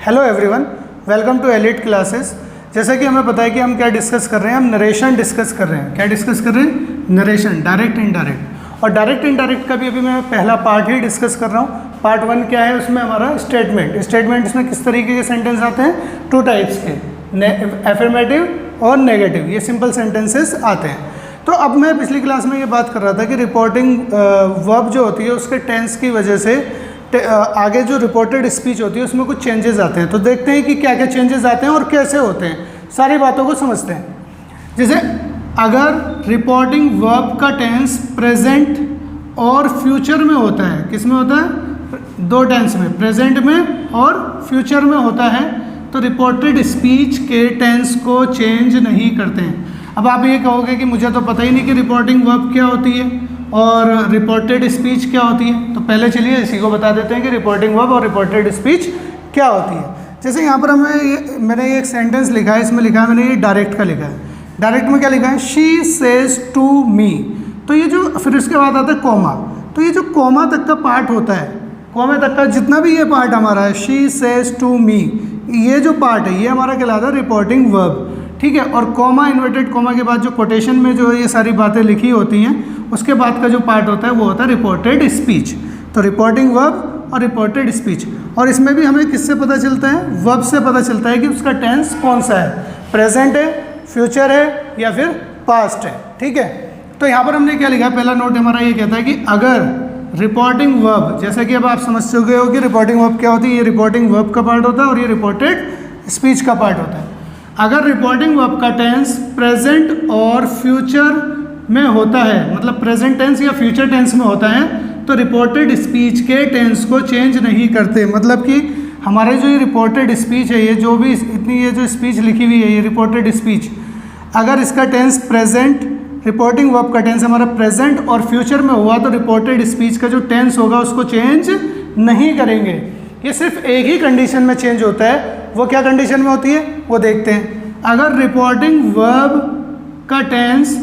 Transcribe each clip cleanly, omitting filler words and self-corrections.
Hello everyone, welcome to elite classes. जैसा कि हमें पता है कि हम क्या डिस्कस कर रहे हैं, हम नरेशन डिस्कस कर रहे हैं। क्या डिस्कस कर रहे हैं? Narration, direct indirect. और डायरेक्ट इनडायरेक्ट का भी अभी मैं पहला पार्ट ही डिस्कस कर रहा हूँ। पार्ट 1 क्या है, उसमें हमारा स्टेटमेंट इसमें किस तरीके के सेंटेंस आते हैं, 2 टाइप्स के, एफर्मेटिव और नेगेटिव, ये सिंपल सेंटेंसेस आते हैं। तो अब मैं पिछली क्लास में ये बात कर रहा था कि रिपोर्टिंग वर्ब जो होती है उसके टेंस की वजह से आगे जो रिपोर्टेड स्पीच होती है उसमें कुछ चेंजेस आते हैं। तो देखते हैं कि क्या क्या चेंजेस आते हैं और कैसे होते हैं, सारी बातों को समझते हैं। जैसे अगर रिपोर्टिंग वर्ब का टेंस प्रेजेंट और फ्यूचर में होता है, किस में होता है? 2 टेंस में, प्रेजेंट में और फ्यूचर में होता है, तो रिपोर्टेड स्पीच के टेंस को चेंज नहीं करते हैं। अब आप ये कहोगे कि मुझे तो पता ही नहीं कि रिपोर्टिंग वर्ब क्या होती है और रिपोर्टेड स्पीच क्या होती है। तो पहले चलिए इसी को बता देते हैं कि रिपोर्टिंग वर्ब और रिपोर्टेड स्पीच क्या होती है। जैसे यहाँ पर मैंने ये एक सेंटेंस लिखा है, इसमें लिखा है मैंने ये डायरेक्ट का लिखा है। डायरेक्ट में क्या लिखा है? She says to me. तो ये जो फिर उसके बाद आता है कॉमा, तो ये जो कॉमा तक का पार्ट होता है, कॉमा तक का जितना भी ये पार्ट हमारा है, शी सेज टू मी, ये जो पार्ट है ये हमारा कहलाता है रिपोर्टिंग वर्ब। ठीक है। और कॉमा, इन्वर्टेड कॉमा के बाद जो कोटेशन में जो ये सारी बातें लिखी होती हैं उसके बाद का जो पार्ट होता है वो होता है रिपोर्टेड स्पीच। तो रिपोर्टिंग वर्ब और रिपोर्टेड स्पीच, और इसमें भी हमें किससे पता चलता है? वर्ब से पता चलता है कि उसका टेंस कौन सा है, प्रेजेंट है, फ्यूचर है या फिर पास्ट है। ठीक है। तो यहाँ पर हमने क्या लिखा है, पहला नोट हमारा ये कहता है कि अगर रिपोर्टिंग वर्ब, जैसा कि अब आप समझ चुके हो कि रिपोर्टिंग वर्ब क्या होती है, ये रिपोर्टिंग वर्ब का पार्ट होता है और ये रिपोर्टेड स्पीच का पार्ट होता है। अगर रिपोर्टिंग वर्ब का टेंस प्रेजेंट और फ्यूचर में होता है, मतलब प्रेजेंट टेंस या फ्यूचर टेंस में होता है, तो रिपोर्टेड स्पीच के टेंस को चेंज नहीं करते। मतलब कि हमारे जो ये रिपोर्टेड स्पीच है, ये जो भी इतनी ये जो स्पीच लिखी हुई है, ये रिपोर्टेड स्पीच, अगर इसका टेंस प्रेजेंट, रिपोर्टिंग वर्ब का टेंस हमारा प्रेजेंट और फ्यूचर में हुआ, तो रिपोर्टेड स्पीच का जो टेंस होगा उसको चेंज नहीं करेंगे। ये सिर्फ एक ही कंडीशन में चेंज होता है। वो क्या कंडीशन में होती है वो देखते हैं। अगर रिपोर्टिंग वर्ब का टेंस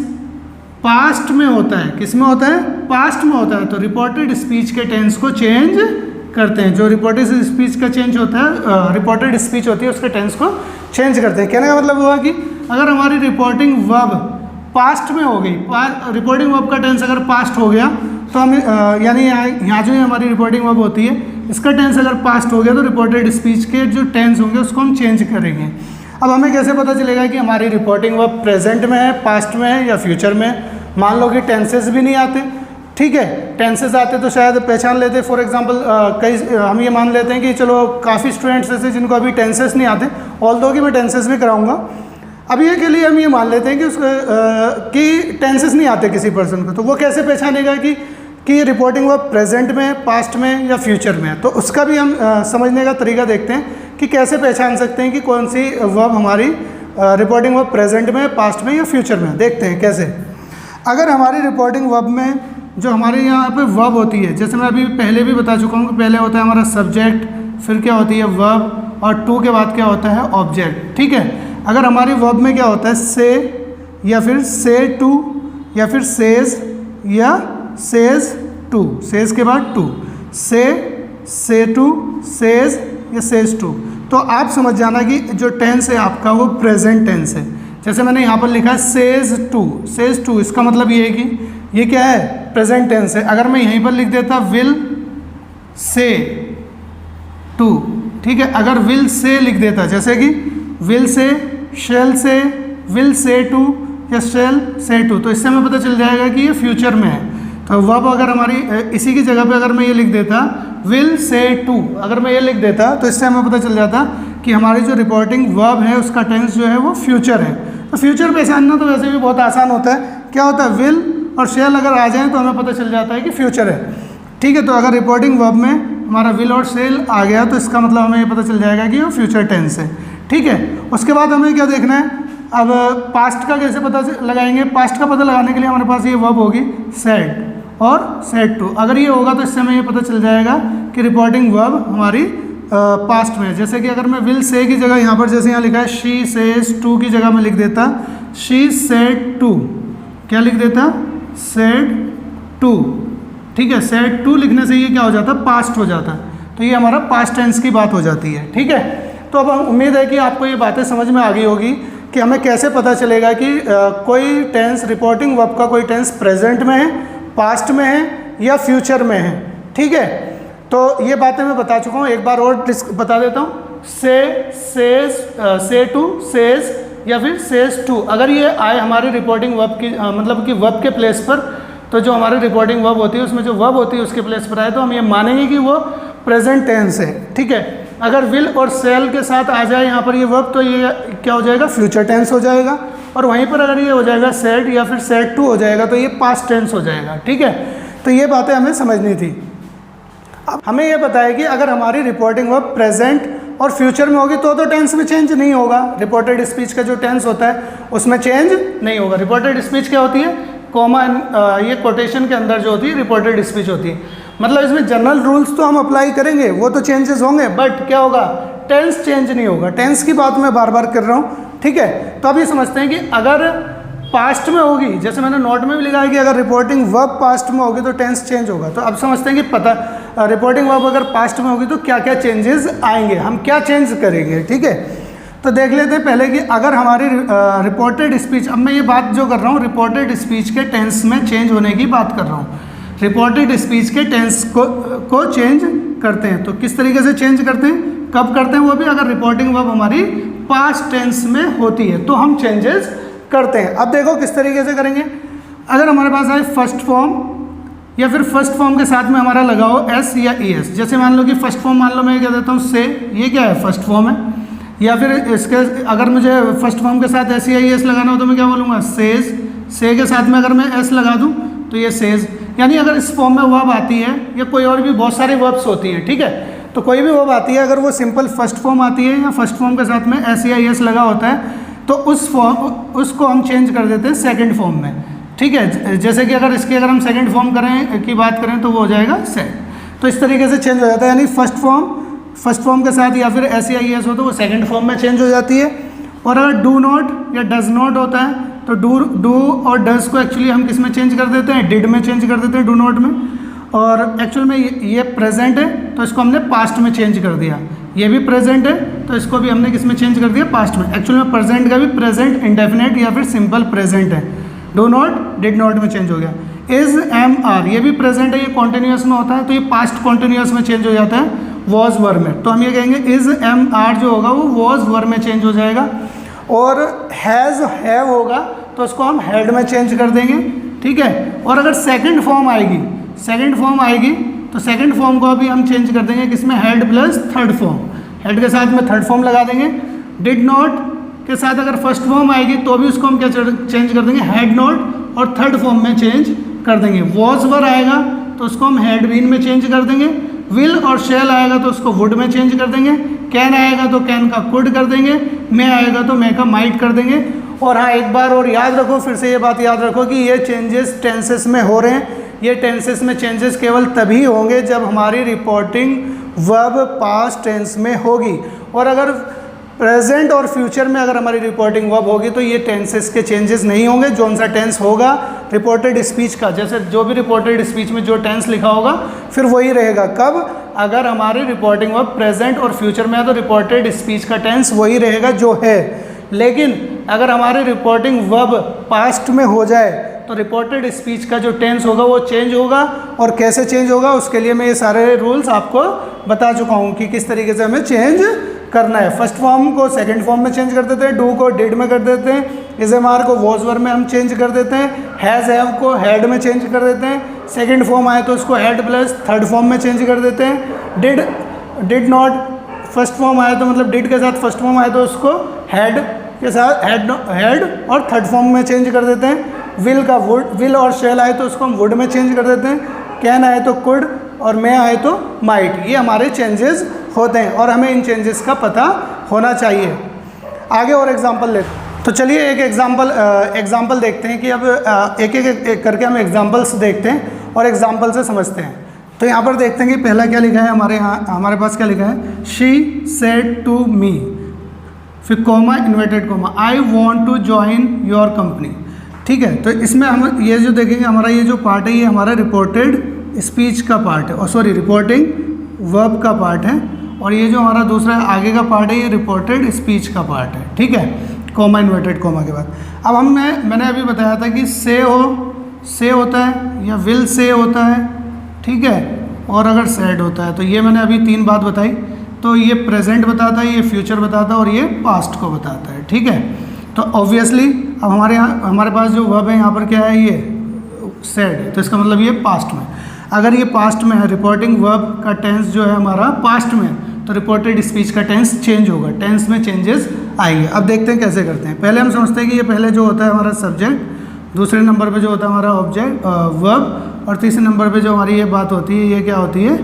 पास्ट में होता है, किस में होता है? पास्ट में होता है, तो रिपोर्टेड स्पीच के टेंस को चेंज करते हैं। जो रिपोर्टेड स्पीच का चेंज होता है, रिपोर्टेड स्पीच होती है, उसके टेंस को चेंज करते हैं। कहने का मतलब हुआ कि अगर हमारी रिपोर्टिंग वर्ब पास्ट में हो गई, रिपोर्टिंग वर्ब का टेंस अगर पास्ट हो गया तो हम यानी यहाँ जो हमारी रिपोर्टिंग वर्ब होती है इसका टेंस अगर पास्ट हो गया तो रिपोर्टेड स्पीच के जो टेंस होंगे उसको हम चेंज करेंगे। अब हमें कैसे पता चलेगा कि हमारी रिपोर्टिंग वर्ब प्रेजेंट में है, पास्ट में है या फ्यूचर में है? मान लो कि टेंसेस भी नहीं आते। ठीक है, टेंसेस आते तो शायद पहचान लेते। फॉर एग्जांपल कई हम ये मान लेते हैं कि चलो काफ़ी स्टूडेंट्स ऐसे जिनको अभी टेंसेस नहीं आते, ऑल्दो कि मैं टेंसेस भी कराऊंगा। अभी के लिए हम ये मान लेते हैं कि कि टेंसेस नहीं आते किसी पर्सन को, तो वो कैसे पहचानेगा कि रिपोर्टिंग वर्ब प्रेजेंट में है, पास्ट में या फ्यूचर में है? तो उसका भी हम समझने का तरीका देखते हैं कि कैसे पहचान सकते हैं कि कौन सी वर्ब हमारी रिपोर्टिंग वर्ब प्रेजेंट में, पास्ट में या फ्यूचर में। देखते हैं कैसे। अगर हमारी रिपोर्टिंग वर्ब में जो हमारे यहाँ पे वर्ब होती है, जैसे मैं अभी पहले भी बता चुका हूँ कि पहले होता है हमारा सब्जेक्ट, फिर क्या होती है वर्ब, और टू के बाद क्या होता है ऑब्जेक्ट। ठीक है। अगर हमारी वर्ब में क्या होता है से, या फिर से टू, या फिर सेज, या सेज टू, सेज के बाद टू, से टू, सेज या सेज टू, तो आप समझ जाना कि जो टेंस है आपका वो प्रेजेंट टेंस है। जैसे मैंने यहाँ पर लिखा है सेज टू, सेज टू, इसका मतलब ये है कि ये क्या है? प्रेजेंट टेंस है। अगर मैं यहीं पर लिख देता विल से टू, ठीक है, अगर विल से लिख देता, जैसे कि विल से, शेल से, विल से टू या शेल से टू, तो इससे हमें पता चल जाएगा कि ये फ्यूचर में है। तो वर्ब अगर हमारी इसी की जगह पे अगर मैं ये लिख देता विल से टू, अगर मैं ये लिख देता तो इससे हमें पता चल जाता कि हमारी जो रिपोर्टिंग वर्ब है उसका टेंस जो है वो फ्यूचर है। तो फ्यूचर पहचानना तो वैसे भी बहुत आसान होता है। क्या होता है? विल और शेल अगर आ जाए तो हमें पता चल जाता है कि फ्यूचर है। ठीक है। तो अगर रिपोर्टिंग वर्ब में हमारा विल और शेल आ गया तो इसका मतलब हमें ये पता चल जाएगा कि वो फ्यूचर टेंस है। ठीक है। उसके बाद हमें क्या देखना है? अब पास्ट का कैसे पता लगाएंगे? पास्ट का पता लगाने के लिए हमारे पास ये वर्ब होगी सेड और सेड टू। अगर ये होगा तो इससे हमें ये पता चल जाएगा कि रिपोर्टिंग वर्ब हमारी पास्ट में है। जैसे कि अगर मैं विल से की जगह यहाँ पर जैसे यहाँ लिखा है शी सेज टू की जगह मैं लिख देता शी सेड टू, क्या लिख देता? Said to. ठीक है। सेड टू लिखने से ये क्या हो जाता? पास्ट हो जाता। तो ये हमारा पास्ट टेंस की बात हो जाती है। ठीक है। तो अब उम्मीद है कि आपको ये बातें समझ में आ गई होगी कि हमें कैसे पता चलेगा कि कोई टेंस, रिपोर्टिंग वर्ब का कोई टेंस प्रेजेंट में है, पास्ट में है या फ्यूचर में है। ठीक है, तो ये बातें मैं बता चुका हूँ, एक बार और बता देता हूँ। से, सेज, से टू, सेज या फिर सेज टू, अगर ये आए हमारी रिपोर्टिंग वर्ब की मतलब कि वर्ब के प्लेस पर, तो जो हमारी रिपोर्टिंग वर्ब होती है उसमें जो वर्ब होती है उसके प्लेस पर आए तो हम ये मानेंगे कि वो प्रेजेंट टेंस है। ठीक है, अगर विल और सेल के साथ आ जाए यहाँ पर ये वर्ब तो ये क्या हो जाएगा, फ्यूचर टेंस हो जाएगा। और वहीं पर अगर ये हो जाएगा सेड या फिर सेड टू हो जाएगा तो ये पास्ट टेंस हो जाएगा। ठीक है, तो ये बातें हमें समझनी थी। अब हमें ये पता है कि अगर हमारी रिपोर्टिंग वर्ब प्रेजेंट और फ्यूचर में होगी तो टेंस में चेंज नहीं होगा। रिपोर्टेड स्पीच का जो टेंस होता है उसमें चेंज नहीं होगा। रिपोर्टेड स्पीच क्या होती है, कॉमा ये कोटेशन के अंदर जो होती है रिपोर्टेड स्पीच होती है। मतलब इसमें जनरल रूल्स तो हम अप्लाई करेंगे, वो तो चेंजेस होंगे, बट क्या होगा, टेंस चेंज नहीं होगा। टेंस की बात मैं बार बार कर रहा हूँ। ठीक है, तो अब ये समझते हैं कि अगर पास्ट में होगी, जैसे मैंने नोट में भी लिखा है कि अगर रिपोर्टिंग वर्ब पास्ट में होगी तो टेंस चेंज होगा। तो अब समझते हैं कि पता रिपोर्टिंग वर्ब अगर पास्ट में होगी तो क्या क्या चेंजेस आएंगे, हम क्या चेंज करेंगे। ठीक है, तो देख लेते हैं पहले कि अगर हमारी रिपोर्टेड स्पीच, अब मैं ये बात जो कर रहा हूँ रिपोर्टेड स्पीच के टेंस में चेंज होने की बात कर रहा हूँ। रिपोर्टेड स्पीच के टेंस को चेंज करते हैं, तो किस तरीके से चेंज करते हैं, कब करते हैं, वो भी अगर रिपोर्टिंग वर्ब हमारी पास्ट टेंस में होती है तो हम चेंजेस करते हैं। अब देखो किस तरीके से करेंगे। अगर हमारे पास आए फर्स्ट फॉर्म या फिर फर्स्ट फॉर्म के साथ में हमारा लगा हो एस या ई एस, जैसे मान लो कि फर्स्ट फॉर्म, मान लो मैं क्या देता हूँ से, ये क्या है, फर्स्ट फॉर्म है। या फिर इसके अगर मुझे फर्स्ट फॉर्म के साथ एस या ई एस लगाना हो तो मैं क्या बोलूँगा, सेज। से के साथ में अगर मैं एस लगा दूँ तो ये सेज। यानी अगर इस फॉर्म में वर्ब आती है या कोई और भी बहुत सारी वर्ब्स होती हैं, ठीक है, तो कोई भी वर्ब आती है अगर वो सिंपल फर्स्ट फॉर्म आती है या फर्स्ट फॉर्म के साथ में एस या ई एस लगा होता है तो उसको हम चेंज कर देते हैं सेकंड फॉर्म में। ठीक है, जैसे कि अगर इसकी अगर हम सेकंड फॉर्म करें की बात करें तो वो हो जाएगा सेड। तो इस तरीके से चेंज हो जाता है, यानी फर्स्ट फॉर्म के साथ या फिर एस या ई एस हो तो वो सेकंड फॉर्म में चेंज हो जाती है। और अगर डू नॉट या डज नॉट होता है तो डू और डज को एक्चुअली हम किस में चेंज कर देते हैं, डिड में चेंज कर देते हैं, डू नॉट में। और एक्चुअल में ये प्रेजेंट है तो इसको हमने पास्ट में चेंज कर दिया। ये भी प्रेजेंट है तो इसको भी हमने किस में चेंज कर दिया, पास्ट में। एक्चुअल में प्रेजेंट का भी प्रेजेंट इंडेफिनेट या फिर सिंपल प्रेजेंट है। डू नॉट डिड नॉट में चेंज हो गया। इज, एम, आर, ये भी प्रेजेंट है, ये कॉन्टिन्यूस में होता है तो ये पास्ट कॉन्टिन्यूस में चेंज हो जाता है वॉज वर्ब में। तो हम ये कहेंगे इज, एम, आर जो होगा वो वॉज वर्ब में चेंज हो जाएगा। और हैज़, हैव होगा तो उसको हम हैड में चेंज कर देंगे। ठीक है, और अगर सेकंड फॉर्म आएगी तो सेकंड फॉर्म को भी हम चेंज कर देंगे किसमें, head plus third form. Head के साथ में थर्ड फॉर्म लगा देंगे। डिड नॉट के साथ अगर फर्स्ट फॉर्म आएगी तो भी उसको हम क्या चेंज कर देंगे, हैड नॉट, और थर्ड फॉर्म में चेंज कर देंगे। वॉज वर आएगा तो उसको हम हैड बीन में चेंज कर देंगे। विल और शैल आएगा तो उसको वुड में चेंज कर देंगे। कैन आएगा तो कैन का कुड कर देंगे। मे आएगा तो मे का माइट कर देंगे। और हाँ, एक बार और याद रखो, फिर से ये बात याद रखो कि ये चेंजेस टेंसेस में हो रहे हैं। ये टेंसेस में चेंजेस केवल तभी होंगे जब हमारी रिपोर्टिंग वर्ब पास्ट टेंस में होगी। और अगर प्रेजेंट और फ्यूचर में अगर हमारी रिपोर्टिंग वर्ब होगी तो ये टेंसेस के चेंजेस नहीं होंगे। जो सा टेंस होगा रिपोर्टेड स्पीच का, जैसे जो भी रिपोर्टेड स्पीच में जो टेंस लिखा होगा फिर वही रहेगा। कब, अगर हमारी रिपोर्टिंग वर्ब प्रेजेंट और फ्यूचर में है तो रिपोर्टेड स्पीच का टेंस वही रहेगा जो है। लेकिन अगर हमारी रिपोर्टिंग वर्ब पास्ट में हो जाए तो रिपोर्टेड स्पीच का जो टेंस होगा वो चेंज होगा। और कैसे चेंज होगा उसके लिए मैं ये सारे रूल्स आपको बता चुका हूँ कि किस तरीके से हमें चेंज करना है। फर्स्ट फॉर्म को सेकंड फॉर्म में चेंज कर देते हैं, डू को डिड में कर देते हैं, इज, एम, आर को वॉज वर में हम चेंज कर देते हैं, हैज़, हैव को हैड में चेंज कर देते हैं। सेकंड फॉर्म आए तो उसको हैड प्लस थर्ड फॉर्म में चेंज कर देते हैं। डिड नॉट फर्स्ट फॉर्म आया तो मतलब डिड के साथ फर्स्ट फॉर्म आया तो उसको हैड के साथ हैड और थर्ड फॉर्म में चेंज कर देते हैं। विल का वुड, विल और शैल आए तो उसको हम वुड में चेंज कर देते हैं। कैन आए तो कुड और मे आए तो माइट। ये हमारे चेंजेस होते हैं और हमें इन चेंजेस का पता होना चाहिए। आगे और एग्जांपल लेते, तो चलिए एक एग्जांपल देखते हैं कि अब एक करके हम एग्जांपल्स देखते हैं और एग्जांपल से समझते हैं। तो यहाँ पर देखते हैं कि पहला क्या लिखा है हमारे पास क्या लिखा है, शी सेड टू मी, फिर comma inverted comma, I want to join your company. ठीक है, तो इसमें हम ये जो देखेंगे हमारा ये जो पार्ट है ये हमारा रिपोर्टेड स्पीच का पार्ट है, और सॉरी रिपोर्टिंग वर्ब का पार्ट है। और ये जो हमारा दूसरा आगे का पार्ट है ये रिपोर्टेड स्पीच का पार्ट है, ठीक है, कॉमा इन्वर्टेड कॉमा के बाद। अब मैंने अभी बताया था कि से होता है या विल से होता है, ठीक है, और अगर सेड होता है। तो ये मैंने अभी 3 बात बताई। तो ये प्रेजेंट बताता है, ये फ्यूचर बताता है और ये पास्ट को बताता है, ठीक है। तो ऑब्वियसली अब हमारे पास जो वर्ब है यहाँ पर क्या है, ये सेड, तो इसका मतलब ये पास्ट में। अगर ये पास्ट में है, रिपोर्टिंग वर्ब का टेंस जो है हमारा पास्ट में, तो रिपोर्टेड स्पीच का टेंस चेंज होगा, टेंस में चेंजेस आएंगे। अब देखते हैं कैसे करते हैं। पहले हम समझते हैं कि ये पहले जो होता है हमारा सब्जेक्ट, दूसरे नंबर पे जो होता है हमारा ऑब्जेक्ट वर्ब, और तीसरे नंबर पे जो हमारी ये बात होती है, ये क्या होती है,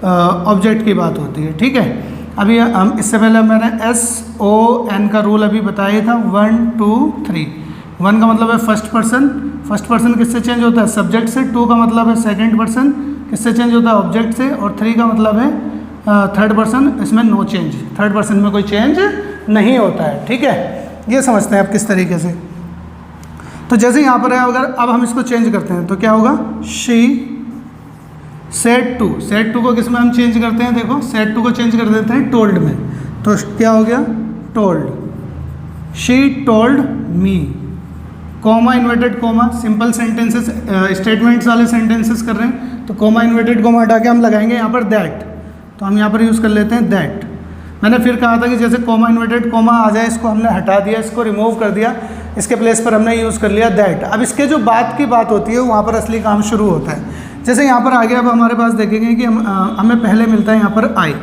ऑब्जेक्ट की बात होती है, ठीक है। अभी हम इससे पहले मैंने SON का रूल अभी बताया था, 1 2 3। 1 का मतलब है फर्स्ट पर्सन किससे चेंज होता है, सब्जेक्ट से। 2 का मतलब है सेकंड पर्सन, किससे चेंज होता है, ऑब्जेक्ट से। और 3 का मतलब है थर्ड पर्सन, इसमें नो चेंज, थर्ड पर्सन में कोई चेंज नहीं होता है, ठीक है। ये समझते हैं आप किस तरीके से। तो जैसे यहाँ पर है, अगर अब हम इसको चेंज करते हैं तो क्या होगा, शी सेड टू को किस में हम चेंज करते हैं, देखो सेड टू को चेंज कर देते हैं टोल्ड में। तो क्या हो गया, told, she told me, comma inverted comma, simple sentences statements वाले सेंटेंसेस कर रहे हैं, तो कॉमा इन्वर्टेड कॉमा हटा के हम लगाएंगे यहाँ पर दैट। तो हम यहाँ पर यूज़ कर लेते हैं दैट। मैंने फिर कहा था कि जैसे कॉमा इन्वर्टेड कॉमा आ जाए, इसको हमने हटा दिया, इसको रिमूव कर दिया, इसके प्लेस पर हमने यूज़ कर लिया दैट। अब इसके जो बात की बात होती है वहाँ पर असली काम शुरू होता है। जैसे यहाँ पर आगे अब हमारे पास देखेंगे कि हमें पहले मिलता है यहाँ पर आई।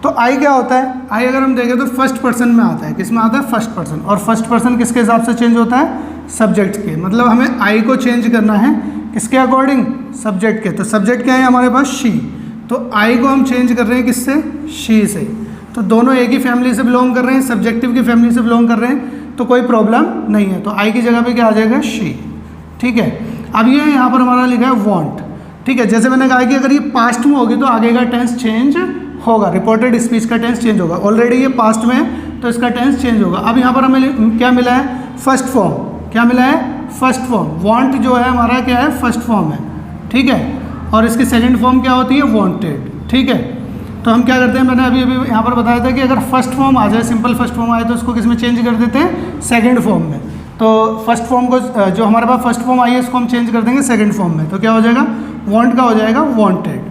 तो आई क्या होता है, आई अगर हम देखें तो फर्स्ट पर्सन में आता है, किस में आता है, फर्स्ट पर्सन। और फर्स्ट पर्सन किसके हिसाब से चेंज होता है, सब्जेक्ट के। मतलब हमें आई को चेंज करना है किसके अकॉर्डिंग, सब्जेक्ट के। तो सब्जेक्ट क्या है हमारे पास, शी। तो आई को हम चेंज कर रहे हैं किससे, शी से। तो दोनों एक ही फैमिली से बिलोंग कर रहे हैं, सब्जेक्टिव की फैमिली से बिलोंग कर रहे हैं, तो कोई प्रॉब्लम नहीं है। तो आई की जगह पे क्या आ जाएगा, शी, ठीक है। अब ये यहाँ पर हमारा लिखा है वॉन्ट, ठीक है। जैसे मैंने कहा कि अगर ये पास्ट में होगी तो आगे का टेंस चेंज होगा, रिपोर्टेड स्पीच का टेंस चेंज होगा। ऑलरेडी ये पास्ट में है तो इसका टेंस चेंज होगा। अब यहाँ पर हमें क्या मिला है, फर्स्ट फॉर्म। क्या मिला है, फर्स्ट फॉर्म। वॉन्ट जो है हमारा क्या है, फर्स्ट फॉर्म है, ठीक है। और इसकी सेकंड फॉर्म क्या होती है, वॉन्टेड, ठीक है। तो हम क्या करते हैं, मैंने अभी यहाँ पर बताया था कि अगर फर्स्ट फॉर्म आ जाए, सिंपल फर्स्ट फॉर्म आए, तो इसको किस में चेंज कर देते हैं, सेकंड फॉर्म में। तो फर्स्ट फॉर्म को, जो हमारे पास फर्स्ट फॉर्म आई है, इसको हम चेंज कर देंगे सेकंड फॉर्म में। तो क्या हो जाएगा, वॉन्ट का हो जाएगा वॉन्टेड।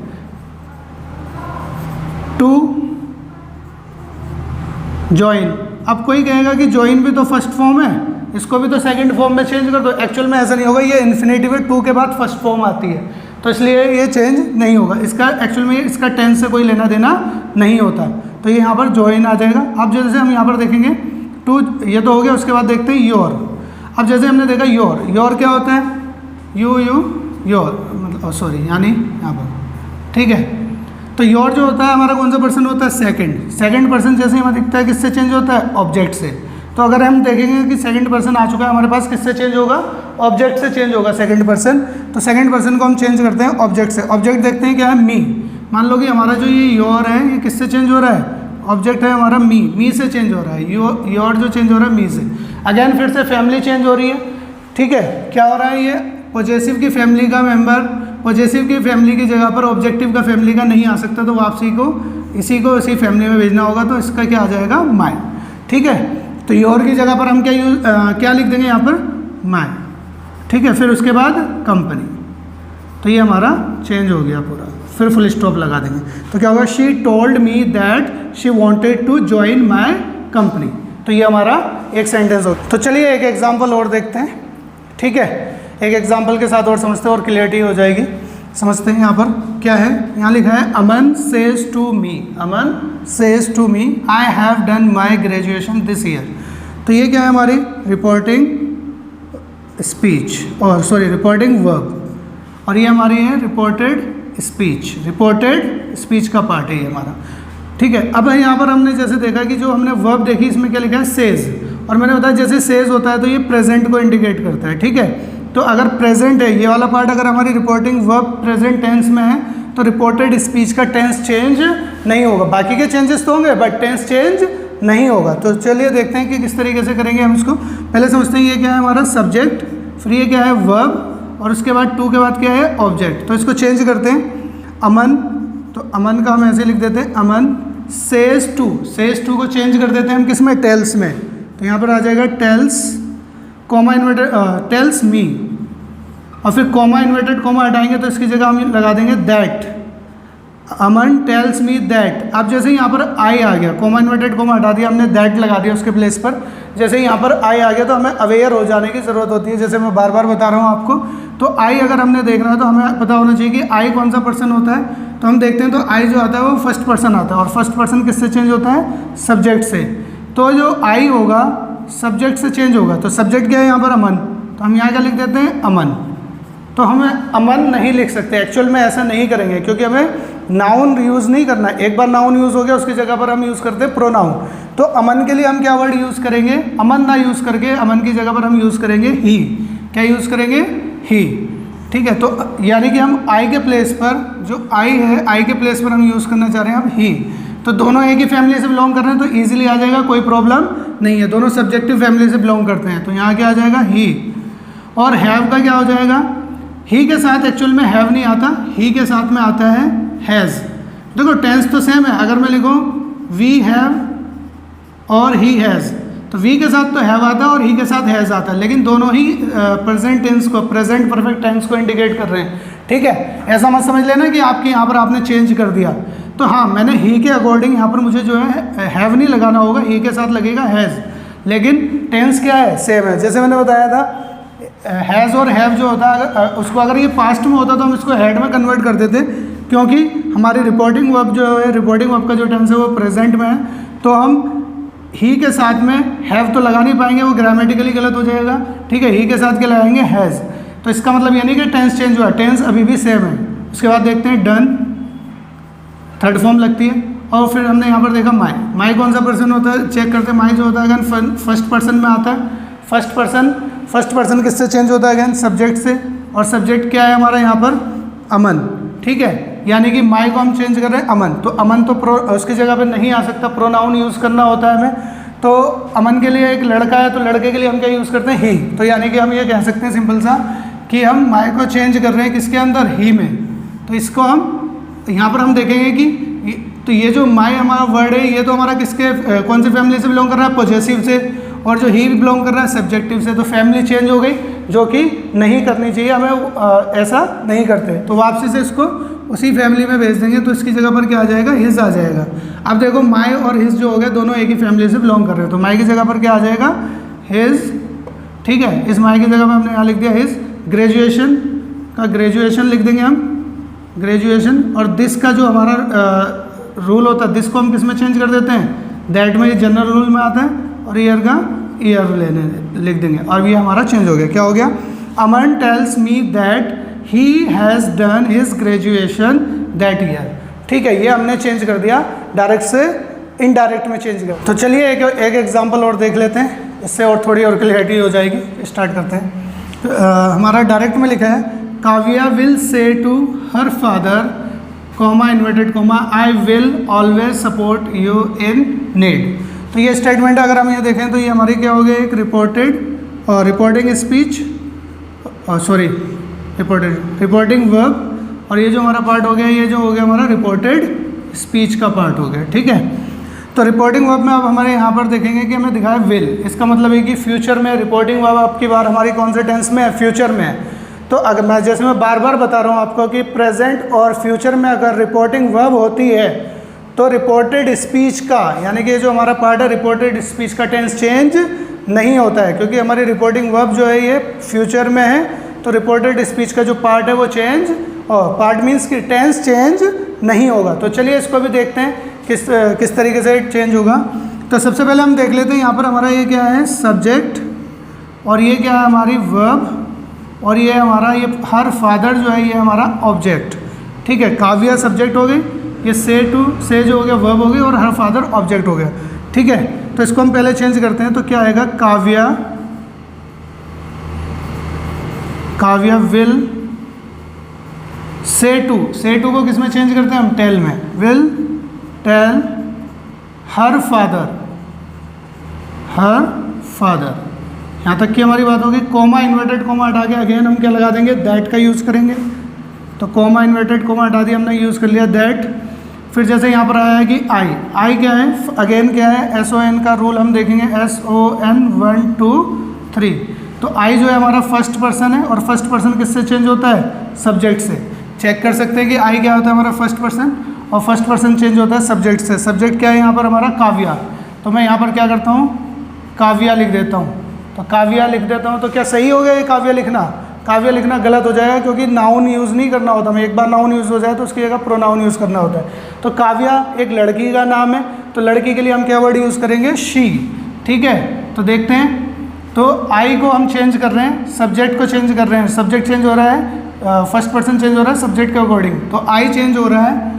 टू ज्वाइन, अब कोई कहेगा कि ज्वाइन भी तो फर्स्ट फॉर्म है, इसको भी तो सेकंड फॉर्म में चेंज कर दो। एक्चुअल में ऐसा नहीं होगा, ये इन्फिनेटिव है, टू के बाद फर्स्ट फॉर्म आती है, तो इसलिए ये चेंज नहीं होगा। इसका एक्चुअल में इसका टेंस से कोई लेना देना नहीं होता। तो ये यहाँ पर ज्वाइन आ जाएगा। अब जैसे हम यहाँ पर देखेंगे, टू ये तो हो गया, उसके बाद देखते हैं योर। अब जैसे हमने देखा योर, योर क्या होता है, यू योर, मतलब सॉरी यानी यहाँ पर, ठीक है। तो योर जो होता है हमारा कौन सा पर्सन होता है, सेकंड पर्सन। जैसे हमें दिखता है किससे चेंज होता है, ऑब्जेक्ट से। तो अगर हम देखेंगे कि सेकंड पर्सन आ चुका है हमारे पास, किससे चेंज होगा, ऑब्जेक्ट से चेंज होगा सेकंड पर्सन। तो सेकंड पर्सन को हम चेंज करते हैं ऑब्जेक्ट से। ऑब्जेक्ट देखते हैं क्या है, मी। मान लो कि हमारा जो ये योर है, ये किससे चेंज हो रहा है, ऑब्जेक्ट है हमारा मी से चेंज हो रहा है। योर जो चेंज हो रहा है मी से। अगेन फिर से फैमिली चेंज हो रही है, ठीक है। क्या हो रहा है, ये पॉजेसिव की फैमिली का मेंबर पॉजेसिव की फैमिली की जगह पर ऑब्जेक्टिव का फैमिली का नहीं आ सकता, तो वापसी को इसी इसी फैमिली में भेजना होगा। तो इसका क्या आ जाएगा, माय, ठीक है। तो योर की जगह पर हम क्या लिख देंगे यहाँ पर, माय, ठीक है। फिर उसके बाद कंपनी। तो ये हमारा चेंज हो गया पूरा। फिर फुल स्टॉप लगा देंगे। तो क्या होगा, she told me that she wanted to join my company. तो ये हमारा एक सेंटेंस हो। तो चलिए एक एग्जांपल और देखते हैं, ठीक है। एक एग्जांपल के साथ और समझते हैं और क्लियरिटी हो जाएगी। समझते हैं यहाँ पर क्या है, यहाँ लिखा है Aman says to me, Aman says to me I have done my graduation this year. तो ये क्या है, हमारी रिपोर्टिंग स्पीच, और सॉरी रिपोर्टिंग वर्ब, और ये हमारी है रिपोर्टेड स्पीच का पार्ट है ये हमारा, ठीक है। अब यहाँ पर हमने जैसे देखा कि जो हमने वर्ब देखी, इसमें क्या लिखा है, सेज। और मैंने बताया जैसे सेज होता है तो ये प्रेजेंट को इंडिकेट करता है, ठीक है। तो अगर प्रेजेंट है, ये वाला पार्ट अगर हमारी रिपोर्टिंग वर्ब प्रेजेंट टेंस में है, तो रिपोर्टेड स्पीच का टेंस चेंज नहीं होगा। बाकी के चेंजेस तो होंगे बट टेंस चेंज नहीं होगा। तो चलिए देखते हैं कि किस तरीके से करेंगे हम इसको। पहले समझते हैं ये क्या है हमारा सब्जेक्ट, फिर ये क्या है वर्ब, और उसके बाद टू के बाद क्या है ऑब्जेक्ट। तो इसको चेंज करते हैं, अमन। तो अमन का हम ऐसे लिख देते हैं, अमन सेज टू को चेंज कर देते हैं हम किस में, टेल्स में। तो यहाँ पर आ जाएगा tells comma inverted tells me, और फिर कॉमा इन्वर्टेड कॉमा हटाएंगे तो इसकी जगह हम लगा देंगे that. Aman tells me that. अब जैसे यहाँ पर आई आ गया, कॉमा इन्वर्टेड कॉमा हटा दिया हमने, दैट लगा दिया उसके प्लेस पर। जैसे यहाँ पर आई आ गया तो हमें अवेयर हो जाने की ज़रूरत होती है, जैसे मैं बार बार बता रहा हूँ आपको। तो आई अगर हमने देखना है तो हमें पता होना चाहिए कि आई कौन सा पर्सन होता है। तो हम देखते हैं तो आई जो आता है वो फर्स्ट पर्सन आता है, और फर्स्ट पर्सन किससे चेंज होता है, सब्जेक्ट से। तो जो आई होगा सब्जेक्ट से चेंज होगा। तो सब्जेक्ट क्या है यहाँ पर, अमन। तो हम यहाँ क्या लिख देते हैं, अमन। तो हमें अमन नहीं लिख सकते, एक्चुअल में ऐसा नहीं करेंगे, क्योंकि हमें नाउन यूज़ नहीं करना है। एक बार नाउन यूज़ हो गया उसकी जगह पर हम यूज़ करते हैं प्रोनाउन। तो अमन के लिए हम क्या वर्ड यूज़ करेंगे, अमन ना यूज़ करके अमन की जगह पर हम यूज़ करेंगे ही। क्या यूज़ करेंगे, ही। ठीक है, तो यानी कि हम आई के प्लेस पर, जो आई है आई के प्लेस पर हम यूज़ करना चाह रहे हैं अब ही। तो दोनों एक ही फैमिली से बिलोंग कर रहे हैं तो ईजिली आ जाएगा, कोई प्रॉब्लम नहीं है। दोनों सब्जेक्टिव फैमिली से बिलोंग करते हैं, तो यहाँ क्या आ जाएगा, ही। और हैव का क्या हो जाएगा, ही के साथ एक्चुअल में हैव नहीं आता, ही के साथ में आता है हैज़। देखो टेंस तो सेम है, अगर मैं लिखूँ वी हैव और ही हैज़, तो वी के साथ तो हैव आता है और ही के साथ हैज़ आता है, लेकिन दोनों ही प्रेजेंट टेंस को, प्रेजेंट परफेक्ट टेंस को इंडिकेट कर रहे हैं। ठीक है, ऐसा मत समझ लेना कि आपके यहाँ पर आपने चेंज कर दिया। तो हाँ, मैंने ही के अकॉर्डिंग यहाँ पर मुझे जो है हैव नहीं लगाना होगा, ही के साथ लगेगा हैज़, लेकिन टेंस क्या है, सेम है। जैसे मैंने बताया था हैज़ और हैव जो होता है, उसको अगर ये पास्ट में होता तो हम इसको हैड में कन्वर्ट कर देते, क्योंकि हमारी रिपोर्टिंग वर्ब जो है, रिपोर्टिंग वर्ब का जो टेंस है वो प्रेजेंट में है। तो हम ही के साथ में हैव तो लगा नहीं पाएंगे, वो ग्रामेटिकली गलत हो जाएगा। ठीक है, ही के साथ क्या लगाएंगे, हैज़। तो इसका मतलब यानी कि टेंस चेंज हुआ, टेंस अभी भी सेम है। उसके बाद देखते हैं डन, थर्ड फॉर्म लगती है। और फिर हमने यहाँ पर देखा माई। माई कौन सा पर्सन होता है, चेक करते हैं। माई जो होता है अगेन फर्स्ट पर्सन में आता है। फर्स्ट पर्सन किससे चेंज होता है, अगेन सब्जेक्ट से। और सब्जेक्ट क्या है हमारा यहाँ पर, अमन। ठीक है, यानी कि माई को हम चेंज कर रहे हैं अमन। तो अमन तो उसकी जगह पे नहीं आ सकता, प्रोनाउन यूज़ करना होता है हमें। तो अमन के लिए एक लड़का है, तो लड़के के लिए हम क्या यूज़ करते हैं, ही। तो यानी कि हम ये कह सकते हैं सिंपल सा कि हम माई को चेंज कर रहे हैं किसके अंदर, ही में। तो इसको हम यहाँ पर हम देखेंगे कि तो ये जो माई हमारा वर्ड है, ये तो हमारा किसके, कौन सी फैमिली से बिलोंग कर रहा है, पॉजेसिव से। और जो ही बिलोंग कर रहा है सब्जेक्टिव से। तो फैमिली चेंज हो गई, जो कि नहीं करनी चाहिए, हमें ऐसा नहीं करते। तो वापसी से इसको उसी फैमिली में भेज देंगे, तो इसकी जगह पर क्या आ जाएगा, हिज आ जाएगा। अब देखो माई और हिज जो हो गए, दोनों एक ही फैमिली से बिलोंग कर रहे हैं। तो माई की जगह पर क्या आ जाएगा, हिज। ठीक है, इस माई की जगह पर हमने यहाँ लिख दिया हिज। ग्रेजुएशन का ग्रेजुएशन लिख देंगे हम, ग्रेजुएशन। और दिस का जो हमारा रूल होता है, दिस को हम किस में चेंज कर देते हैं, दैट में। ये जनरल रूल में आता है। और ईयर का ईयर लेने लिख देंगे, और ये हमारा चेंज हो गया। क्या हो गया, Aman tells me that he has done his graduation that year. ठीक है, ये हमने चेंज कर दिया, डायरेक्ट से इनडायरेक्ट में चेंज कर। तो चलिए एक एग्जांपल और देख लेते हैं, इससे और थोड़ी और क्लियरिटी हो जाएगी। स्टार्ट करते हैं। हमारा डायरेक्ट में लिखा है, Kavya will say to her father, comma inverted comma, I will always support you in need. तो ये स्टेटमेंट अगर हम ये देखें तो ये हमारी क्या हो गया, एक रिपोर्टिंग स्पीच, रिपोर्टिंग वर्ब। और ये जो हमारा पार्ट हो गया, ये जो हो गया हमारा रिपोर्टेड स्पीच का पार्ट हो गया। ठीक है, तो रिपोर्टिंग वर्ब में अब हमारे यहाँ पर देखेंगे कि हमें दिखाया विल। इसका मतलब है कि फ्यूचर में रिपोर्टिंग वर्ब आपकी बार हमारी कौन से टेंस में है, फ्यूचर में है। तो अगर मैं जैसे मैं बार बार बता रहा हूँ आपको कि प्रेजेंट और फ्यूचर में अगर रिपोर्टिंग वर्ब होती है तो रिपोर्टेड स्पीच का, यानी कि जो हमारा पार्ट है रिपोर्टेड स्पीच का टेंस चेंज नहीं होता है, क्योंकि हमारी रिपोर्टिंग वर्ब जो है ये फ्यूचर में है। तो रिपोर्टेड स्पीच का जो पार्ट है वो चेंज, और पार्ट मीन्स कि टेंस चेंज नहीं होगा। तो चलिए इसको भी देखते हैं किस तरीके से चेंज होगा। तो सबसे पहले हम देख लेते हैं, यहाँ पर हमारा ये क्या है, सब्जेक्ट, और ये क्या है हमारी वर्ब, और ये हमारा ये हर फादर जो है ये हमारा ऑब्जेक्ट। ठीक है, काव्या सब्जेक्ट हो गई, ये से जो हो गया वर्ब हो गई, और हर फादर ऑब्जेक्ट हो गया। ठीक है, तो इसको हम पहले चेंज करते हैं। तो क्या आएगा, काव्या विल से टू को किस में चेंज करते हैं हम, टेल में। Will tell her father. यहाँ तक की हमारी बात होगी। कॉमा इन्वर्टेड कॉमा हटा के अगेन हम क्या लगा देंगे, दैट का यूज़ करेंगे। तो कॉमा इन्वर्टेड कॉमा हटा दिया हमने, यूज़ कर लिया दैट। फिर जैसे यहाँ पर आया है कि आई क्या है, अगेन क्या है, SON का रूल हम देखेंगे, SON 1 2 3। तो आई जो है हमारा फर्स्ट पर्सन है, और फर्स्ट पर्सन किससे चेंज होता है, सब्जेक्ट से। चेक कर सकते हैं कि आई क्या होता है हमारा फर्स्ट पर्सन, और फर्स्ट पर्सन चेंज होता है सब्जेक्ट से। सब्जेक्ट क्या है यहाँ पर हमारा, काव्या। तो मैं यहाँ पर क्या करता हूँ, काव्या लिख देता हूँ। तो काव्या लिख देता हूँ, तो क्या सही हो गया ये काव्या लिखना? काव्य लिखना गलत हो जाएगा, क्योंकि नाउन यूज़ नहीं करना होता। मैं एक बार नाउन यूज़ हो जाए तो उसकी जगह प्रोनाउन यूज़ करना होता है। तो काव्या एक लड़की का नाम है, तो लड़की के लिए हम क्या वर्ड यूज़ करेंगे, शी। ठीक है, तो देखते हैं। तो आई को हम चेंज कर रहे हैं, सब्जेक्ट को चेंज कर रहे हैं। सब्जेक्ट चेंज हो रहा है, फर्स्ट पर्सन चेंज हो रहा है सब्जेक्ट के अकॉर्डिंग। तो आई चेंज हो रहा है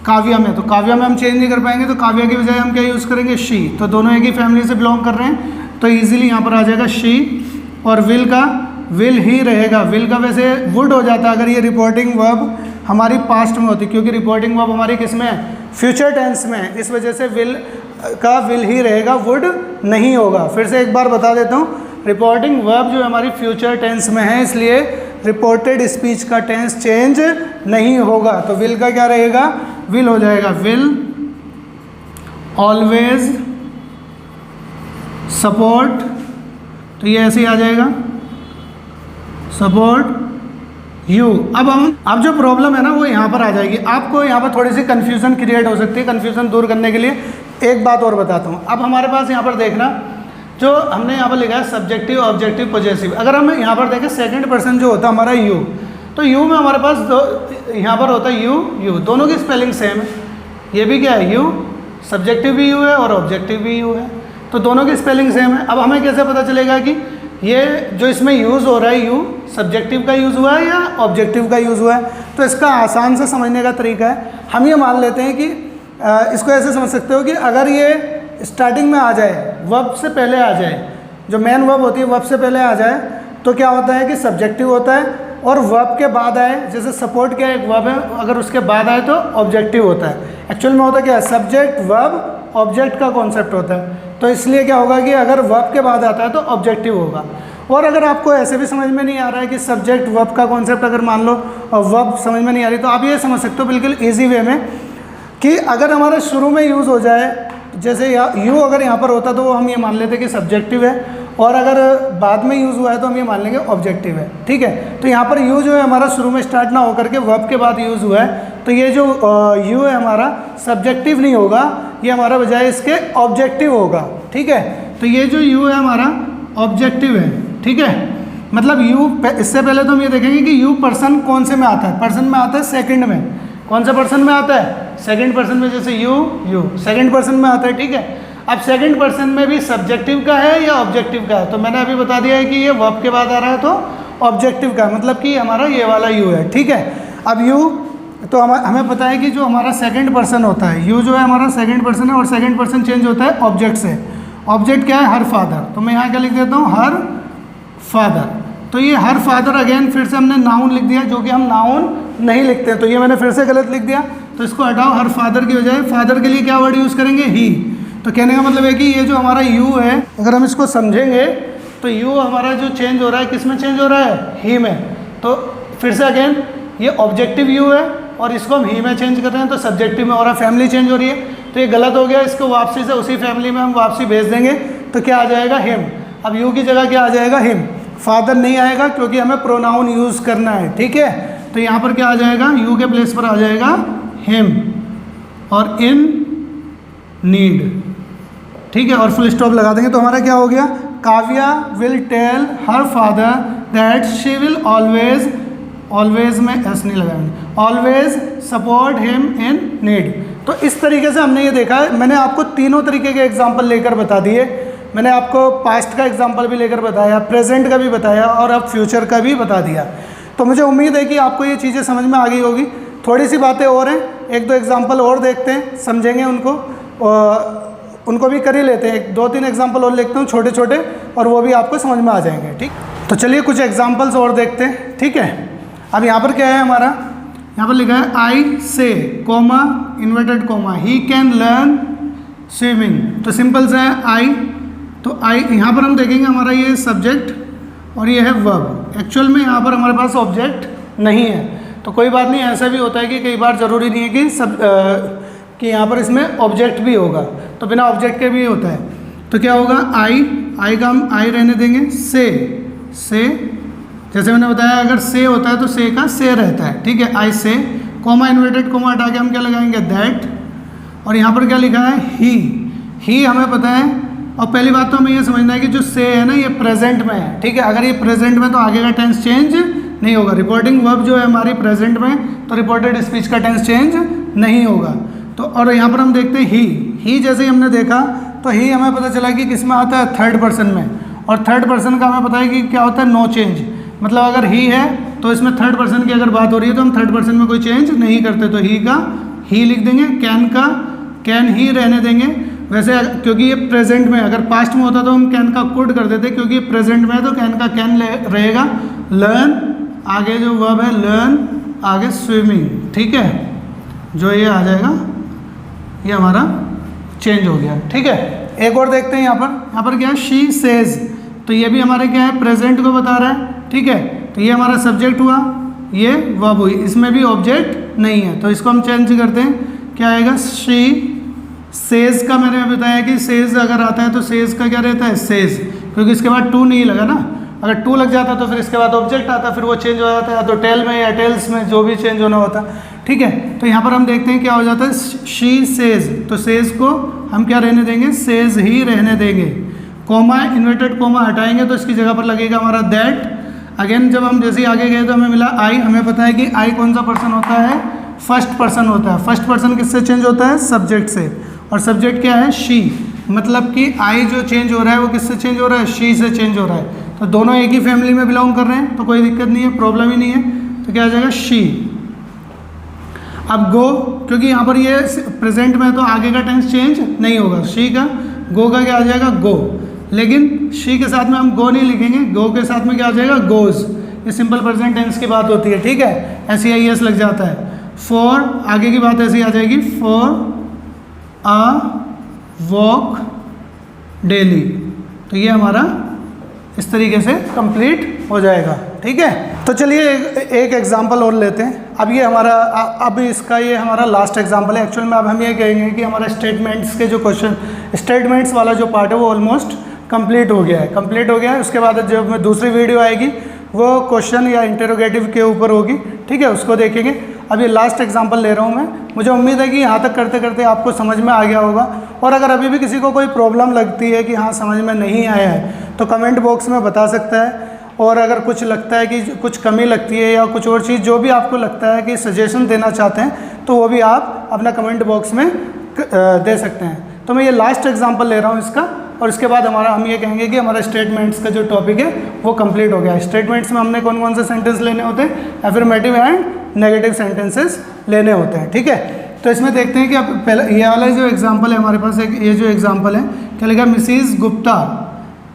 काव्या में, तो काव्या में हम चेंज नहीं कर पाएंगे, तो काव्या की बजाय हम क्या यूज़ करेंगे, शी। तो दोनों एक ही फैमिली से बिलोंग कर रहे हैं, तो ईजिली यहाँ पर आ जाएगा शी। और विल का विल ही रहेगा। विल का वैसे वुड हो जाता अगर ये रिपोर्टिंग वर्ब हमारी पास्ट में होती, क्योंकि रिपोर्टिंग वर्ब हमारी किस में है, फ्यूचर टेंस में है। इस वजह से विल का विल ही रहेगा, वुड नहीं होगा। फिर से एक बार बता देता हूँ, रिपोर्टिंग वर्ब जो हमारी फ्यूचर टेंस में है, इसलिए रिपोर्टेड स्पीच का टेंस चेंज नहीं होगा। तो विल का क्या रहेगा, विल हो जाएगा, विल ऑलवेज सपोर्ट। तो ये ऐसे ही आ जाएगा, सपोर्ट यू। अब जो प्रॉब्लम है ना वो यहाँ पर आ जाएगी। आपको यहाँ पर थोड़ी सी कन्फ्यूज़न क्रिएट हो सकती है। कन्फ्यूज़न दूर करने के लिए एक बात और बताता हूँ। अब हमारे पास यहाँ पर देखना, जो हमने यहाँ पर लिखा है सब्जेक्टिव, ऑब्जेक्टिव, पॉजेसिव। अगर हम यहाँ पर देखें सेकंड पर्सन जो होता है हमारा यू, तो यू में हमारे पास दो यहाँ पर होता है यू, दोनों की स्पेलिंग सेम है। ये भी क्या है, यू, सब्जेक्टिव भी यू है और ऑब्जेक्टिव भी यू है, तो दोनों की स्पेलिंग सेम है। अब हमें कैसे पता चलेगा कि ये जो इसमें यूज़ हो रहा है यू सब्जेक्टिव का यूज़ हुआ है या ऑब्जेक्टिव का यूज़ हुआ है? तो इसका आसान से समझने का तरीका है, हम ये मान लेते हैं कि इसको ऐसे समझ सकते हो कि अगर ये स्टार्टिंग में आ जाए, वर्ब से पहले आ जाए, जो मेन वर्ब होती है वर्ब से पहले आ जाए, तो क्या होता है कि सब्जेक्टिव होता है, और वर्ब के बाद आए, जैसे सपोर्ट क्या एक वर्ब है, अगर उसके बाद आए तो ऑब्जेक्टिव होता है। एक्चुअल में होता क्या है, सब्जेक्ट वर्ब ऑब्जेक्ट का कॉन्सेप्ट होता है। तो इसलिए क्या होगा कि अगर वर्ब के बाद आता है तो ऑब्जेक्टिव होगा। और अगर आपको ऐसे भी समझ में नहीं आ रहा है कि सब्जेक्ट वर्ब का कॉन्सेप्ट अगर मान लो और वर्ब समझ में नहीं आ रही, तो आप ये समझ सकते हो बिल्कुल ईजी वे में कि अगर हमारा शुरू में यूज़ हो जाए, जैसे यू अगर यहाँ पर होता तो वो हम ये मान लेते कि सब्जेक्टिव है, और अगर बाद में यूज़ हुआ है तो हम ये मान लेंगे ऑब्जेक्टिव है। ठीक है, तो यहाँ पर यू जो है हमारा शुरू में स्टार्ट ना होकर के वर्ब के बाद यूज़ हुआ है, तो ये जो यू है हमारा सब्जेक्टिव नहीं होगा, ये हमारा बजाय इसके ऑब्जेक्टिव होगा। ठीक है, तो ये जो यू है हमारा ऑब्जेक्टिव है। ठीक है, मतलब यू, इससे पहले तो हम ये देखेंगे कि यू पर्सन कौन से में आता है, पर्सन में आता है सेकंड में। कौन सा पर्सन में आता है, सेकंड पर्सन में, जैसे यू सेकंड पर्सन में आता है। ठीक है, अब सेकंड पर्सन में भी सब्जेक्टिव का है या ऑब्जेक्टिव का है, तो मैंने अभी बता दिया है कि ये वर्ब के बाद आ रहा है तो ऑब्जेक्टिव का, मतलब कि हमारा ये वाला यू है। ठीक है, अब यू तो हमें पता है कि जो हमारा सेकंड पर्सन होता है, यू जो है हमारा सेकंड पर्सन है, और सेकंड पर्सन चेंज होता है ऑब्जेक्ट से। ऑब्जेक्ट क्या है, हर फादर, तो मैं यहाँ क्या लिख देता हूँ, हर फादर। तो ये हर फादर अगेन फिर से हमने नाउन लिख दिया, जो कि हम नाउन नहीं लिखते हैं, तो ये मैंने फिर से गलत लिख दिया, तो इसको हटाओ। हर फादर की बजाय फादर के लिए क्या वर्ड यूज़ करेंगे, ही। तो कहने का मतलब है कि ये जो हमारा यू है, अगर हम इसको समझेंगे तो यू हमारा जो चेंज हो रहा है किस में चेंज हो रहा है, ही में। तो फिर से अगेन ये ऑब्जेक्टिव यू है और इसको हम ही में चेंज कर रहे हैं, तो सब्जेक्टिव में हो रहा है, फैमिली चेंज हो रही है, तो ये गलत हो गया। इसको वापसी से उसी फैमिली में हम वापसी भेज देंगे, तो क्या आ जाएगा, हिम। अब यू की जगह क्या आ जाएगा, हिम। फादर नहीं आएगा क्योंकि हमें प्रोनाउन यूज़ करना है। ठीक है, तो यहाँ पर क्या आ जाएगा, यू के प्लेस पर आ जाएगा हिम, और इन नीड। ठीक है, और फुल स्टॉप लगा देंगे, तो हमारा क्या हो गया, Kavya will tell her father that she will always, always में एस नहीं लगाएंगे, always support him in need. तो इस तरीके से हमने ये देखा है। मैंने आपको तीनों तरीके के एग्जाम्पल लेकर बता दिए। मैंने आपको पास्ट का एग्जाम्पल भी लेकर बताया, प्रेजेंट का भी बताया, और अब फ्यूचर का भी बता दिया। तो मुझे उम्मीद है कि आपको ये चीज़ें समझ में आ गई होगी। थोड़ी सी बातें और हैं, एक दो एग्जाम्पल और देखते हैं, समझेंगे उनको, उनको भी कर ही लेते हैं। 2-3 एग्जाम्पल और लिखता हूँ छोटे छोटे, और वो भी आपको समझ में आ जाएंगे। ठीक, तो चलिए कुछ एग्जाम्पल्स और देखते हैं। ठीक है, अब यहाँ पर क्या है हमारा, यहाँ पर लिखा है आई से coma inverted coma he can learn swimming. तो सिंपल सा है आई, तो आई यहाँ पर हम देखेंगे हमारा ये सब्जेक्ट और ये है वर्ब। एक्चुअल में यहाँ पर हमारे पास ऑब्जेक्ट नहीं है, तो कोई बात नहीं। ऐसा भी होता है कि कई बार ज़रूरी नहीं है कि कि यहाँ पर इसमें ऑब्जेक्ट भी होगा, तो बिना ऑब्जेक्ट के भी होता है। तो क्या होगा, आई का हम आई रहने देंगे, से जैसे मैंने बताया अगर से होता है तो से का से रहता है, ठीक है। आई से, कोमा इन्वर्टेड कोमा हटा के हम क्या लगाएंगे, दैट। और यहाँ पर क्या लिखा है, ही हमें पता है। और पहली बात तो हमें ये समझना है कि जो से है ना ये प्रेजेंट में है, ठीक है। अगर ये प्रेजेंट में तो आगे का टेंस चेंज नहीं होगा। रिपोर्टिंग वर्ब जो है हमारी प्रेजेंट में, तो रिपोर्टेड स्पीच का टेंस चेंज नहीं होगा। तो और यहाँ पर हम देखते हैं ही जैसे ही हमने देखा तो ही हमें पता चला कि किस में आता है, थर्ड पर्सन में। और थर्ड पर्सन का हमें पता है कि क्या होता है, नो चेंज। मतलब अगर ही है तो इसमें थर्ड पर्सन की अगर बात हो रही है तो हम थर्ड पर्सन में कोई चेंज नहीं करते, तो ही का ही लिख देंगे, कैन का कैन ही रहने देंगे। वैसे क्योंकि ये प्रेजेंट में, अगर पास्ट में होता तो हम कैन का कुड कर देते, क्योंकि ये प्रेजेंट में है तो कैन का कैन रहेगा। लर्न, आगे जो वर्ब है लर्न, आगे स्विमिंग, ठीक है। जो ये आ जाएगा ये हमारा चेंज हो गया, ठीक है। एक और देखते हैं यहाँ पर क्या है, शी सेज, तो ये भी हमारे क्या है, प्रेजेंट को बता रहा है, ठीक है। तो ये हमारा सब्जेक्ट हुआ, ये वर्ब हुई, इसमें भी ऑब्जेक्ट नहीं है, तो इसको हम चेंज करते हैं। क्या आएगा, शी सेज का मैंने बताया कि सेज अगर आता है तो सेज का क्या रहता है, सेज, क्योंकि इसके बाद टू नहीं लगा ना। अगर टू लग जाता तो फिर इसके बाद ऑब्जेक्ट आता, फिर वो चेंज हो जाता है, या तो टेल में या टेल्स में, जो भी चेंज होना होता, ठीक है। तो यहाँ पर हम देखते हैं क्या हो जाता है, शी सेज, तो सेज को हम क्या रहने देंगे, सेज ही रहने देंगे। कोमा इन्वर्टेड कोमा हटाएंगे तो इसकी जगह पर लगेगा हमारा दैट। अगेन जब हम जैसे ही आगे गए तो हमें मिला आई। हमें पता है कि आई कौन सा पर्सन होता है, फर्स्ट पर्सन होता है। फर्स्ट पर्सन किससे चेंज होता है, सब्जेक्ट से। और सब्जेक्ट क्या है, शी, मतलब कि आई जो चेंज हो रहा है वो किससे चेंज हो रहा है, शी से चेंज हो रहा है। तो दोनों एक ही फैमिली में बिलोंग कर रहे हैं तो कोई दिक्कत नहीं है, प्रॉब्लम ही नहीं है। तो क्या आ जाएगा, शी। अब गो, क्योंकि यहाँ पर ये प्रेजेंट में तो आगे का टेंस चेंज नहीं होगा, शी का, गो का क्या आ जाएगा, गो। लेकिन शी के साथ में हम गो नहीं लिखेंगे, गो के साथ में क्या आ जाएगा, गोज। ये सिंपल प्रेजेंट टेंस की बात होती है, ठीक है, SEIS लग जाता है। फॉर, आगे की बात ऐसी आ जाएगी, फॉर अ वॉक डेली। तो ये हमारा इस तरीके से कंप्लीट हो जाएगा, ठीक है। तो चलिए एक एग्जांपल और लेते हैं। अब ये हमारा अब इसका ये हमारा लास्ट एग्जांपल है। एक्चुअल में अब हम ये कहेंगे कि हमारा स्टेटमेंट्स के जो क्वेश्चन, स्टेटमेंट्स वाला जो पार्ट है वो ऑलमोस्ट कंप्लीट हो गया है। उसके बाद जब दूसरी वीडियो आएगी वो क्वेश्चन या इंटरोगेटिव के ऊपर होगी, ठीक है, उसको देखेंगे। अब ये लास्ट एग्जांपल ले रहा हूँ मैं। मुझे उम्मीद है कि यहाँ तक करते करते आपको समझ में आ गया होगा। और अगर अभी भी किसी को कोई प्रॉब्लम लगती है कि हाँ समझ में नहीं आया है तो कमेंट बॉक्स में बता सकता है। और अगर कुछ लगता है कि कुछ कमी लगती है या कुछ और चीज़ जो भी आपको लगता है कि सजेशन देना चाहते हैं तो वो भी आप अपना कमेंट बॉक्स में दे सकते हैं। तो मैं ये लास्ट एग्जांपल ले रहा हूँ इसका, और इसके बाद हम ये कहेंगे कि हमारा स्टेटमेंट्स का जो टॉपिक है वो कंप्लीट हो गया है। स्टेटमेंट्स में हमने कौन कौन से सेंटेंस लेने होते हैं, एफर्मेटिव एंड नेगेटिव सेंटेंसेस लेने होते हैं, ठीक है। तो इसमें देखते हैं कि अब पहले ये वाला जो एग्जांपल है हमारे पास, एक ये जो एग्जांपल है, क्या लिखा, मिसेस गुप्ता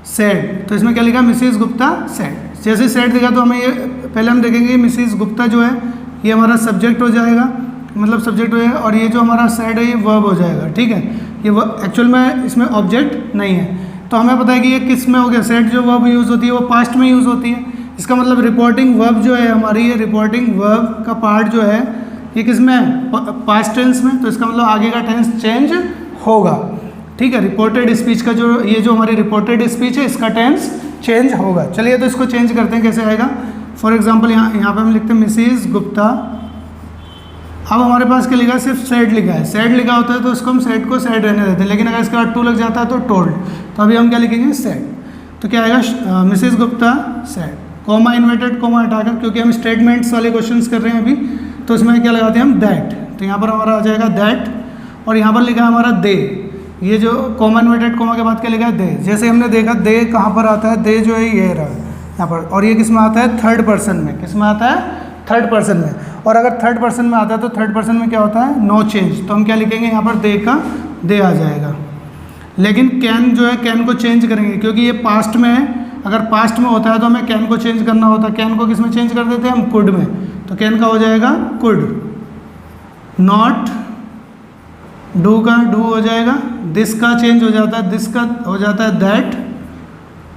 सेड। तो इसमें क्या लिखा, मिसेस गुप्ता सेड। जैसे सेड दिखा तो हमें ये पहले हम देखेंगे मिसेस गुप्ता जो है ये हमारा सब्जेक्ट हो जाएगा, मतलब सब्जेक्ट हो जाएगा, और ये जो हमारा सेड है ये वर्ब हो जाएगा, ठीक है। ये एक्चुअल में इसमें ऑब्जेक्ट नहीं है, तो हमें पता है कि ये किस में हो गया, सेड जो वर्ब यूज़ होती है वो पास्ट में यूज़ होती है। इसका मतलब रिपोर्टिंग वर्ब जो है हमारी, ये रिपोर्टिंग वर्ब का पार्ट जो है ये किस में है, पास्ट टेंस में। तो इसका मतलब आगे का टेंस चेंज होगा, ठीक है। रिपोर्टेड स्पीच का जो ये जो हमारी रिपोर्टेड स्पीच है इसका टेंस चेंज होगा। चलिए तो इसको चेंज करते हैं, कैसे आएगा। फॉर एग्जांपल यहाँ पे हम लिखते हैं मिसेस गुप्ता। अब हमारे पास क्या लिखा है, सिर्फ सेड लिखा है। सेड लिखा होता है तो उसको हम सेड को सेड रहने देते हैं, लेकिन अगर इसके बाद टू लग जाता है तो टोल्ड। तो अभी हम क्या लिखेंगे, सेड। तो क्या आएगा, Mrs Gupta said, coma inverted coma हटाकर, क्योंकि हम स्टेटमेंट्स वाले क्वेश्चंस कर रहे हैं अभी, तो इसमें क्या लगाते हैं हम, दैट। तो यहाँ पर हमारा आ जाएगा दैट, और यहाँ पर लिखा है हमारा दे। ये जो कोमा इन्वर्टेड कोमा के बाद क्या लिखा है, दे। जैसे हमने देखा दे कहाँ पर आता है, दे जो है ये रहा यहाँ पर, और ये किस में आता है, थर्ड पर्सन में। किस में आता है, थर्ड पर्सन में। और अगर थर्ड पर्सन में आता है तो थर्ड पर्सन में क्या होता है, नो चेंज। तो हम क्या लिखेंगे यहाँ पर, दे का दे आ जाएगा। लेकिन कैन जो है, कैन को चेंज करेंगे क्योंकि ये पास्ट में है। अगर पास्ट में होता है तो हमें कैन को चेंज करना होता है। कैन को किस में चेंज कर देते हैं हम, कुड में। तो कैन का हो जाएगा कुड। नॉट, डू का डू हो जाएगा। दिस का चेंज हो जाता है, दिस का हो जाता है दैट,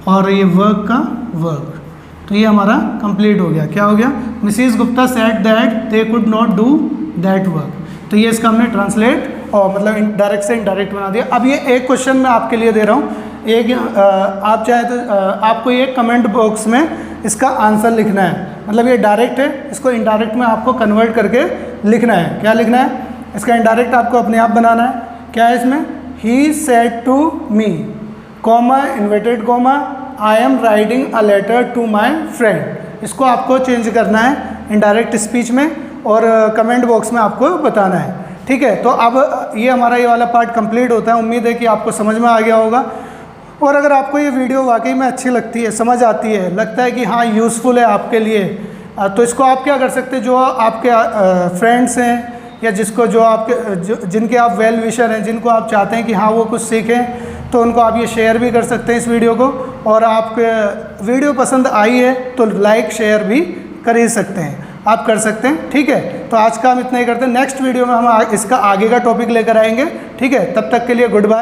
और ये वर्क का वर्क। तो ये हमारा कंप्लीट हो गया। क्या हो गया, Mrs Gupta said that they could not do that work. तो ये इसका हमने ट्रांसलेट और मतलब डायरेक्ट से इनडायरेक्ट बना दिया। अब ये एक क्वेश्चन मैं आपके लिए दे रहा हूँ, एक आप चाहे तो आपको ये कमेंट बॉक्स में इसका आंसर लिखना है। मतलब ये डायरेक्ट है, इसको इनडायरेक्ट में आपको कन्वर्ट करके लिखना है। क्या लिखना है? इसका इनडायरेक्ट आपको अपने आप बनाना है। क्या है इसमें? He said to me, comma, inverted comma, I am writing a letter to my friend. इसको आपको चेंज करना है इनडायरेक्ट स्पीच में और कमेंट बॉक्स में आपको बताना है। ठीक है, तो अब ये हमारा ये वाला पार्ट कंप्लीट होता है। उम्मीद है कि आपको समझ में आ गया होगा। और अगर आपको ये वीडियो वाकई में अच्छी लगती है, समझ आती है, लगता है कि हाँ यूज़फुल है आपके लिए, तो इसको आप क्या कर सकते हैं, जो आपके फ्रेंड्स हैं या जिसको जिनके आप वेल विशर हैं, जिनको आप चाहते हैं कि हाँ वो कुछ सीखें, तो उनको आप ये शेयर भी कर सकते हैं इस वीडियो को। और आपके वीडियो पसंद आई है तो लाइक शेयर भी कर ही सकते हैं, आप कर सकते हैं। ठीक है, तो आज का हम इतना ही करते हैं। नेक्स्ट वीडियो में हम इसका आगे का टॉपिक लेकर आएंगे। ठीक है, तब तक के लिए गुड बाय।